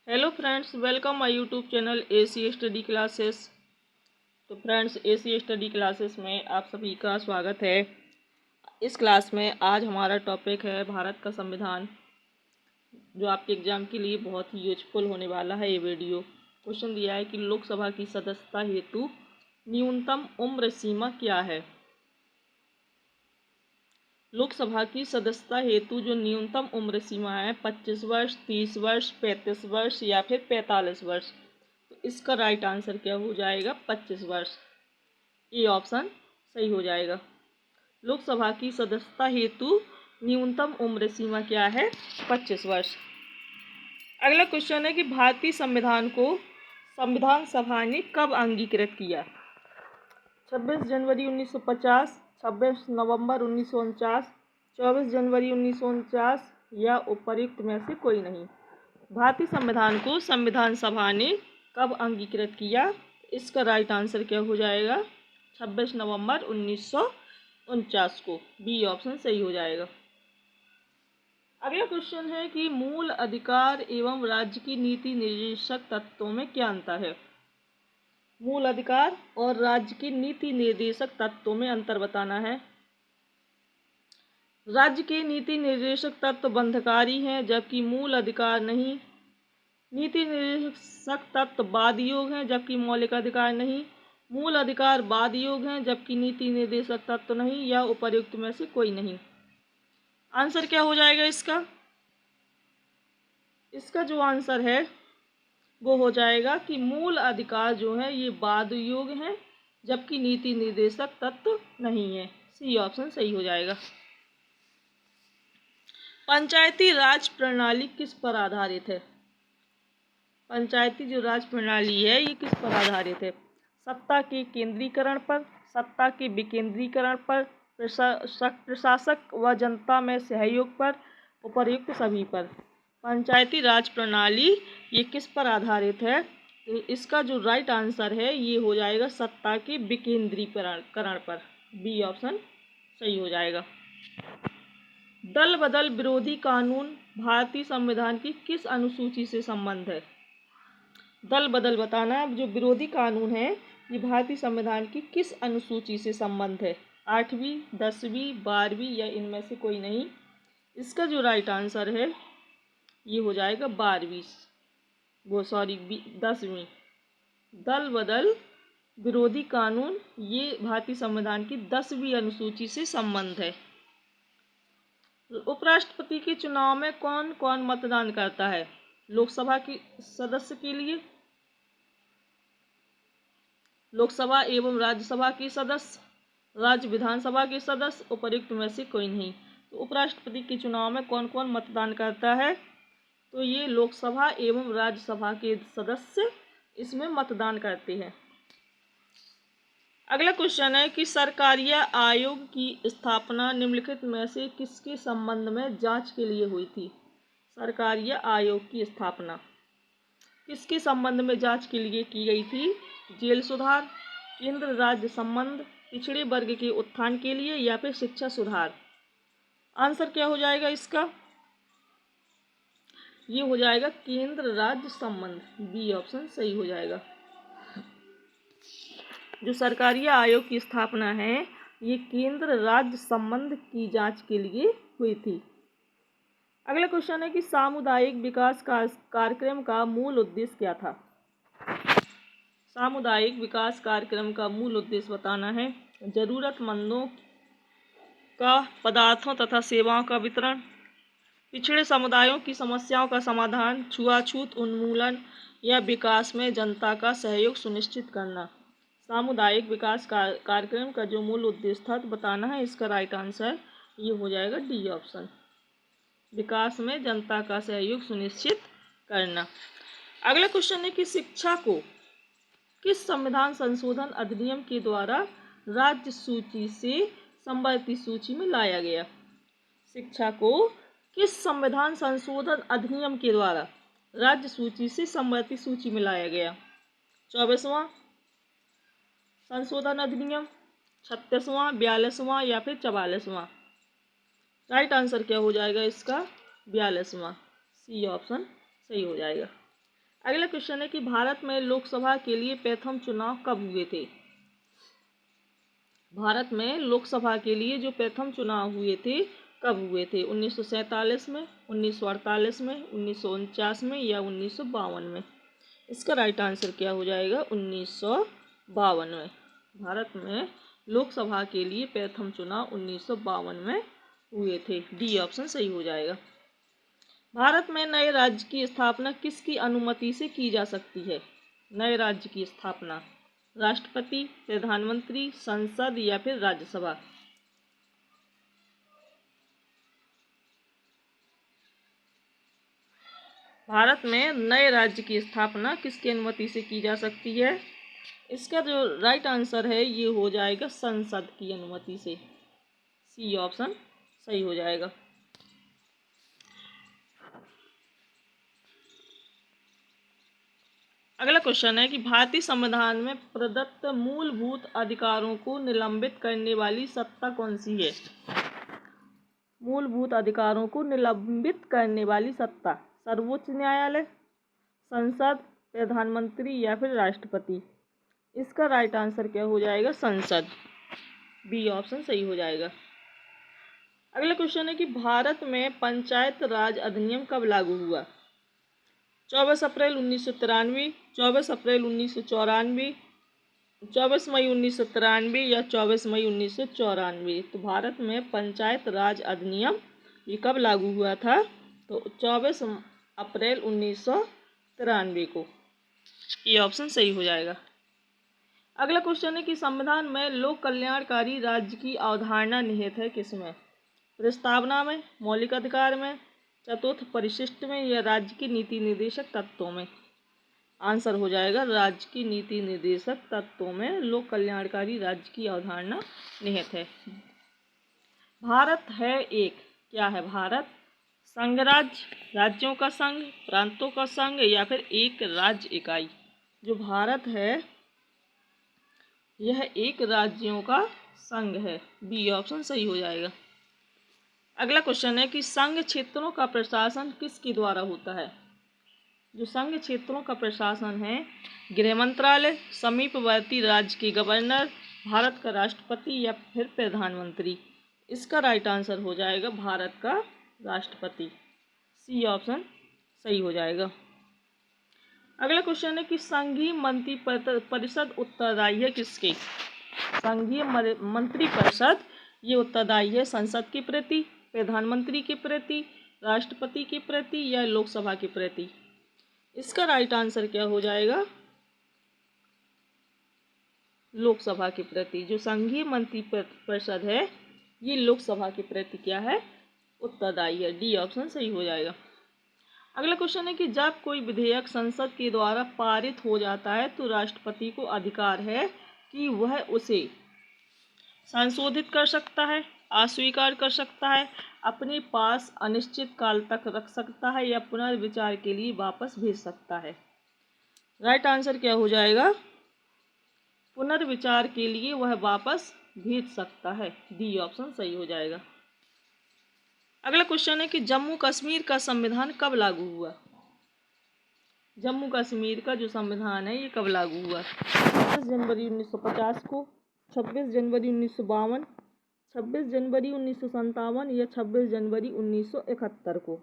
Hello friends, welcome my YouTube channel AC study classes. तो friends, AC study classes में आप सभी का स्वागत है। इस क्लास में आज हमारा टॉपिक है भारत का संविधान, जो आपके एग्जाम के लिए बहुत ही यूजफुल होने वाला है। ये वीडियो क्वेश्चन दिया है कि लोकसभा की सदस्यता हेतु न्यूनतम उम्र सीमा क्या है। लोकसभा की सदस्यता हेतु जो न्यूनतम उम्र सीमा है 25 वर्ष, 30 वर्ष, 35 वर्ष या फिर 45 वर्ष। तो इसका राइट आंसर क्या हो जाएगा? 25 वर्ष। ये ऑप्शन सही हो जाएगा। लोकसभा की सदस्यता हेतु न्यूनतम उम्र सीमा क्या है? 25 वर्ष। अगला क्वेश्चन है कि भारतीय संविधान को संविधान सभा ने कब अंगीकृत किया? 26 जनवरी 1950, 26 नवंबर 1949, 24 जनवरी 1949 या उपर्युक्त में से कोई नहीं। भारतीय संविधान को संविधान सभा ने कब अंगीकृत किया? इसका राइट आंसर क्या हो जाएगा? 26 नवंबर 1949 को। बी ऑप्शन सही हो जाएगा। अगला क्वेश्चन है कि मूल अधिकार एवं राज्य की नीति निर्देशक तत्वों में क्या अंतर है? मूल अधिकार और राज्य की नीति निर्देशक तत्वों में अंतर बताना है। राज्य के नीति निर्देशक तत्व बंधकारी हैं, जबकि मूल अधिकार नहीं। नीति निर्देशक तत्व बाद योग हैं, जबकि मौलिक अधिकार नहीं। मूल अधिकार बाद योग हैं, जबकि नीति निर्देशक तत्व नहीं, या उपर्युक्त में से कोई नहीं। आंसर क्या हो जाएगा इसका? इसका जो आंसर है वो हो जाएगा कि मूल अधिकार जो है ये बाद योग हैं, जबकि नीति निर्देशक तत्व नहीं है। सी ऑप्शन सही हो जाएगा। पंचायती राज प्रणाली किस पर आधारित है? पंचायती जो राज प्रणाली है ये किस पर आधारित है? सत्ता के केंद्रीकरण पर, सत्ता के विकेंद्रीकरण पर, प्रशासक व जनता में सहयोग पर, उपर्युक्त सभी पर। पंचायती राज प्रणाली ये किस पर आधारित है? तो इसका जो राइट आंसर है ये हो जाएगा सत्ता के विकेंद्रीकरण पर। बी ऑप्शन सही हो जाएगा। दल बदल विरोधी कानून भारतीय संविधान की किस अनुसूची से संबंध है? दल बदल बताना है। जो विरोधी कानून है ये भारतीय संविधान की किस अनुसूची से संबंध है? 8वीं, 10वीं, 12वीं या इनमें से कोई नहीं। इसका जो राइट आंसर है ये हो जाएगा 10वीं। दल बदल विरोधी कानून ये भारतीय संविधान की 10वीं अनुसूची से संबंध है। उपराष्ट्रपति के चुनाव में कौन कौन मतदान करता है? लोकसभा की सदस्य के लिए, लोकसभा एवं राज्यसभा के सदस्य, राज्य विधानसभा के सदस्य, उपर्युक्त में से कोई नहीं। तो उपराष्ट्रपति के चुनाव में कौन कौन मतदान करता है? तो ये लोकसभा एवं राज्यसभा के सदस्य इसमें मतदान करते हैं। अगला क्वेश्चन है कि सरकारीय आयोग की स्थापना निम्नलिखित में से किसके संबंध में जांच के लिए हुई थी? सरकारीय आयोग की स्थापना किसके संबंध में जांच के लिए की गई थी? जेल सुधार, केंद्र राज्य संबंध, पिछड़े वर्ग के उत्थान के लिए, या फिर शिक्षा सुधार। आंसर क्या हो जाएगा इसका? ये हो जाएगा केंद्र राज्य संबंध। बी ऑप्शन सही हो जाएगा। जो सरकारी आयोग की स्थापना है ये केंद्र राज्य संबंध की जांच के लिए हुई थी। अगला क्वेश्चन है कि सामुदायिक विकास कार्यक्रम का मूल उद्देश्य क्या था? सामुदायिक विकास कार्यक्रम का मूल उद्देश्य बताना है। जरूरतमंदों का पदार्थों तथा सेवाओं का वितरण, पिछड़े समुदायों की समस्याओं का समाधान, छुआछूत उन्मूलन या विकास में जनता का सहयोग सुनिश्चित करना। सामुदायिक विकास कार्यक्रम का जो मूल उद्देश्य था तो बताना है। इसका राइट आंसर ये हो जाएगा डी ऑप्शन, विकास में जनता का सहयोग सुनिश्चित करना। अगला क्वेश्चन है कि शिक्षा को किस संविधान संशोधन अधिनियम के द्वारा राज्य सूची से समवर्ती सूची में लाया गया? शिक्षा को किस संविधान संशोधन अधिनियम के द्वारा राज्य सूची से समवर्ती सूची में लाया गया? 24वां संशोधन अधिनियम, 36वां, 42वां या फिर 44वां। राइट आंसर क्या हो जाएगा इसका? 42वां। सी ऑप्शन सही हो जाएगा। अगला क्वेश्चन है कि भारत में लोकसभा के लिए प्रथम चुनाव कब हुए थे। भारत में लोकसभा के लिए जो प्रथम चुनाव हुए थे कब हुए थे, 1947 में, 1948 में, 1949 में या 1952 में। इसका राइट आंसर क्या हो जाएगा, 1952 में। भारत में लोकसभा के लिए प्रथम चुनाव 1952 में हुए थे। डी ऑप्शन सही हो जाएगा। भारत में नए राज्य की स्थापना किसकी अनुमति से की जा सकती है। नए राज्य की स्थापना राष्ट्रपति, प्रधानमंत्री, संसद या फिर राज्यसभा। भारत में नए राज्य की स्थापना किसकी अनुमति से की जा सकती है। इसका जो राइट आंसर है ये हो जाएगा संसद की अनुमति से। सी ऑप्शन सही हो जाएगा। अगला क्वेश्चन है कि भारतीय संविधान में प्रदत्त मूलभूत अधिकारों को निलंबित करने वाली सत्ता कौन सी है। मूलभूत अधिकारों को निलंबित करने वाली सत्ता सर्वोच्च न्यायालय, संसद, प्रधानमंत्री या फिर राष्ट्रपति। इसका राइट आंसर क्या हो जाएगा, संसद। बी ऑप्शन सही हो जाएगा। अगला क्वेश्चन है कि भारत में पंचायत राज अधिनियम कब लागू हुआ। 24 अप्रैल 1993, 24 अप्रैल 1994, 24 मई 1993 या 24 मई 1994। तो भारत में पंचायत राज अधिनियम ये कब लागू हुआ था, तो 24 अप्रैल 1993 को। ये ऑप्शन सही हो जाएगा। अगला क्वेश्चन है कि संविधान में लोक कल्याणकारी राज्य की अवधारणा निहित है किसमें। प्रस्तावना में, मौलिक अधिकार में, चतुर्थ परिशिष्ट में या राज्य की नीति निर्देशक तत्वों में। आंसर हो जाएगा राज्य की नीति निर्देशक तत्वों में लोक कल्याणकारी राज्य की अवधारणा निहित है। भारत है एक, क्या है भारत, संघ राज्य, राज्यों का संघ, प्रांतों का संघ या फिर एक राज्य इकाई। जो भारत है यह एक राज्यों का संघ है। बी ऑप्शन सही हो जाएगा। अगला क्वेश्चन है कि संघ क्षेत्रों का प्रशासन किसके द्वारा होता है। जो संघ क्षेत्रों का प्रशासन है, गृह मंत्रालय, समीपवर्ती राज्य के गवर्नर, भारत का राष्ट्रपति या फिर प्रधानमंत्री। इसका राइट आंसर हो जाएगा भारत का राष्ट्रपति। सी ऑप्शन सही हो जाएगा। अगला क्वेश्चन है कि संघीय मंत्री परिषद उत्तरदायी है किसके। संघीय मंत्रिपरिषद ये उत्तरदायी है संसद के प्रति, प्रधानमंत्री के प्रति, राष्ट्रपति के प्रति या लोकसभा के प्रति। इसका राइट आंसर क्या हो जाएगा, लोकसभा के प्रति। जो संघीय मंत्रिपरिषद है ये लोकसभा के प्रति क्या है, उत्तरदायी है। डी ऑप्शन सही हो जाएगा। अगला क्वेश्चन है कि जब कोई विधेयक संसद के द्वारा पारित हो जाता है तो राष्ट्रपति को अधिकार है कि वह उसे संशोधित कर सकता है, अस्वीकार कर सकता है, अपने पास अनिश्चित काल तक रख सकता है या पुनर्विचार के लिए वापस भेज सकता है। राइट आंसर क्या हो जाएगा, पुनर्विचार के लिए वह वापस भेज सकता है। डी ऑप्शन सही हो जाएगा। अगला क्वेश्चन है कि जम्मू कश्मीर का संविधान कब लागू हुआ। जम्मू कश्मीर का जो संविधान है ये कब लागू हुआ, 26 जनवरी 1950 को, 26 जनवरी 1952, 26 जनवरी 1957 या 26 जनवरी 1971 को।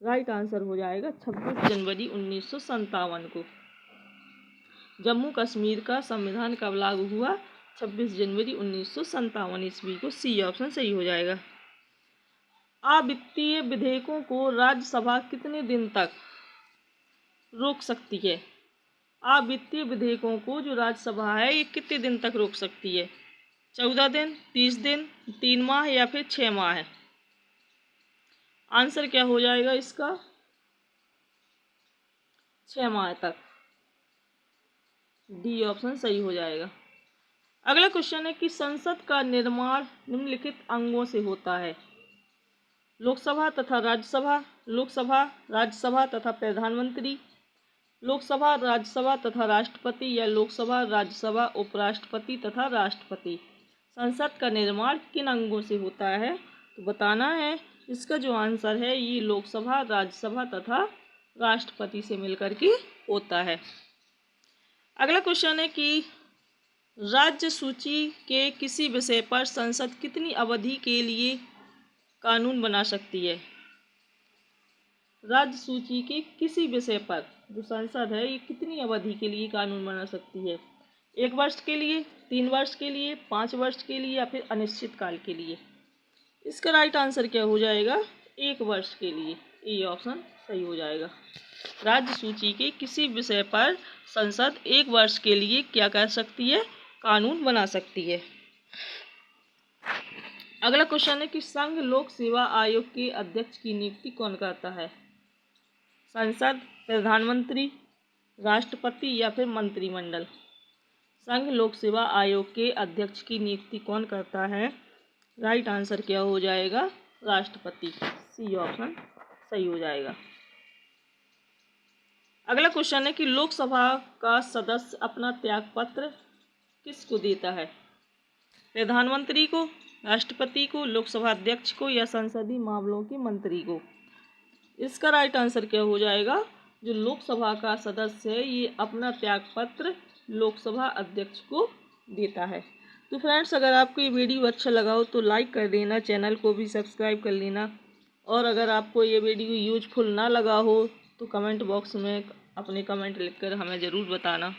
राइट आंसर हो जाएगा 26 जनवरी 1957 को। जम्मू कश्मीर का संविधान कब लागू हुआ, 26 जनवरी 1957 ईस्वी को। सी ऑप्शन सही हो जाएगा। अवित्तीय विधेयकों को राज्यसभा कितने दिन तक रोक सकती है। अवित्तीय विधेयकों को जो राज्यसभा है ये कितने दिन तक रोक सकती है, 14 दिन, 30 दिन, 3 माह या फिर 6 माह है। आंसर क्या हो जाएगा इसका, 6 माह तक। डी ऑप्शन सही हो जाएगा। अगला क्वेश्चन है कि संसद का निर्माण निम्नलिखित अंगों से होता है। लोकसभा तथा राज्यसभा, लोकसभा, राज्यसभा तथा प्रधानमंत्री, लोकसभा, राज्यसभा तथा राष्ट्रपति या लोकसभा, राज्यसभा, उपराष्ट्रपति तथा राष्ट्रपति। संसद का निर्माण किन अंगों से होता है तो बताना है। इसका जो आंसर है ये लोकसभा, राज्यसभा तथा राष्ट्रपति से मिलकर के होता है। अगला क्वेश्चन है कि राज्य सूची के किसी विषय पर संसद कितनी अवधि के लिए कानून बना सकती है। राज्य सूची के किसी विषय पर जो संसद है ये कितनी अवधि के लिए कानून बना सकती है। 1 वर्ष के लिए, 3 वर्ष के लिए, 5 वर्ष के लिए या फिर अनिश्चित काल के लिए। इसका राइट आंसर क्या हो जाएगा, 1 वर्ष के लिए। ये ऑप्शन सही हो जाएगा। राज्य सूची के किसी विषय पर संसद 1 वर्ष के लिए क्या कर सकती है, कानून बना सकती है। अगला क्वेश्चन है कि संघ लोक सेवा आयोग के अध्यक्ष की नियुक्ति कौन करता है। संसद, प्रधानमंत्री, राष्ट्रपति या फिर मंत्रिमंडल। संघ लोक सेवा आयोग के अध्यक्ष की नियुक्ति कौन करता है। राइट आंसर क्या हो जाएगा, राष्ट्रपति। सी ऑप्शन सही हो जाएगा। अगला क्वेश्चन है कि लोकसभा का सदस्य अपना त्यागपत्र किसको देता है। प्रधानमंत्री को, राष्ट्रपति को, लोकसभा अध्यक्ष को या संसदीय मामलों के मंत्री को। इसका राइट आंसर क्या हो जाएगा, जो लोकसभा का सदस्य है ये अपना त्यागपत्र लोकसभा अध्यक्ष को देता है। तो फ्रेंड्स, अगर आपको ये वीडियो अच्छा लगा हो तो लाइक कर देना, चैनल को भी सब्सक्राइब कर लेना। और अगर आपको ये वीडियो यूजफुल ना लगा हो तो कमेंट बॉक्स में अपने कमेंट लिखकर हमें ज़रूर बताना।